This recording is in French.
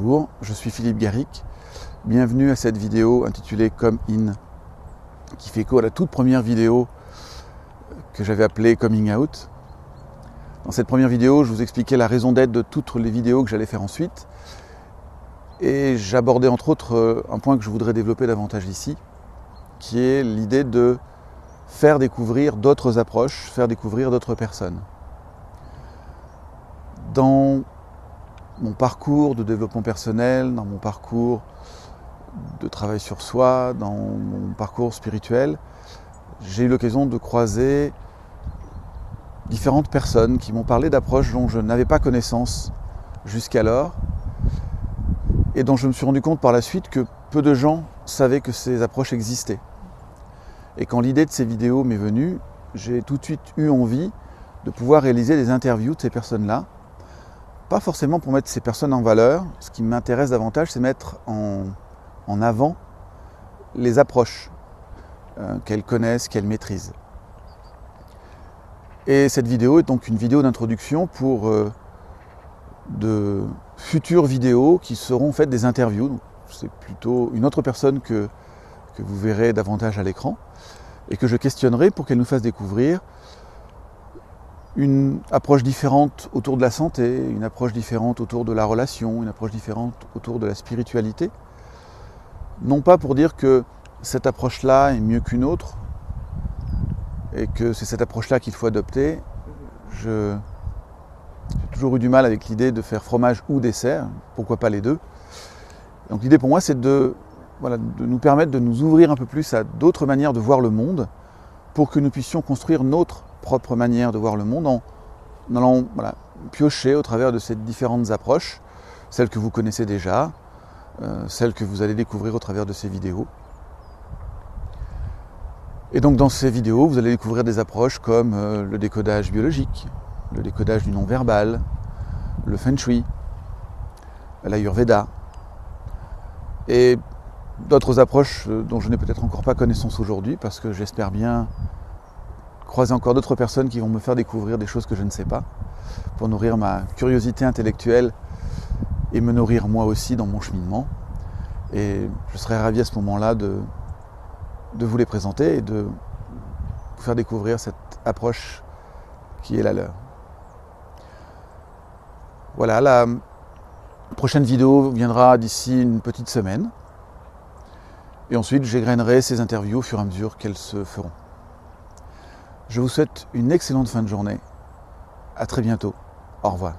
Bonjour, je suis Philippe Garrick. Bienvenue à cette vidéo intitulée Come In, qui fait écho à la toute première vidéo que j'avais appelée Coming Out. Dans cette première vidéo, je vous expliquais la raison d'être de toutes les vidéos que j'allais faire ensuite. Et j'abordais entre autres un point que je voudrais développer davantage ici, qui est l'idée de faire découvrir d'autres approches, faire découvrir d'autres personnes. Dans mon parcours de développement personnel, dans mon parcours de travail sur soi, dans mon parcours spirituel, j'ai eu l'occasion de croiser différentes personnes qui m'ont parlé d'approches dont je n'avais pas connaissance jusqu'alors et dont je me suis rendu compte par la suite que peu de gens savaient que ces approches existaient. Et quand l'idée de ces vidéos m'est venue, j'ai tout de suite eu envie de pouvoir réaliser des interviews de ces personnes-là. Pas forcément pour mettre ces personnes en valeur, ce qui m'intéresse davantage, c'est mettre en avant les approches qu'elles connaissent, qu'elles maîtrisent. Et cette vidéo est donc une vidéo d'introduction pour de futures vidéos qui seront faites des interviews. Donc, c'est plutôt une autre personne que vous verrez davantage à l'écran et que je questionnerai pour qu'elle nous fasse découvrir une approche différente autour de la santé, une approche différente autour de la relation, une approche différente autour de la spiritualité. Non pas pour dire que cette approche-là est mieux qu'une autre et que c'est cette approche-là qu'il faut adopter. J'ai toujours eu du mal avec l'idée de faire fromage ou dessert, pourquoi pas les deux. Donc l'idée pour moi c'est de nous permettre de nous ouvrir un peu plus à d'autres manières de voir le monde pour que nous puissions construire notre propre manière de voir le monde en allant piocher au travers de ces différentes approches, celles que vous connaissez déjà, celles que vous allez découvrir au travers de ces vidéos. Et donc dans ces vidéos, vous allez découvrir des approches comme le décodage biologique, le décodage du non-verbal, le feng shui, l'ayurveda, et d'autres approches dont je n'ai peut-être encore pas connaissance aujourd'hui, parce que j'espère bien croiser encore d'autres personnes qui vont me faire découvrir des choses que je ne sais pas, pour nourrir ma curiosité intellectuelle et me nourrir moi aussi dans mon cheminement. Et je serais ravi à ce moment-là de vous les présenter et de vous faire découvrir cette approche qui est la leur. Voilà, la prochaine vidéo viendra d'ici une petite semaine. Et ensuite, j'égrènerai ces interviews au fur et à mesure qu'elles se feront. Je vous souhaite une excellente fin de journée. À très bientôt. Au revoir.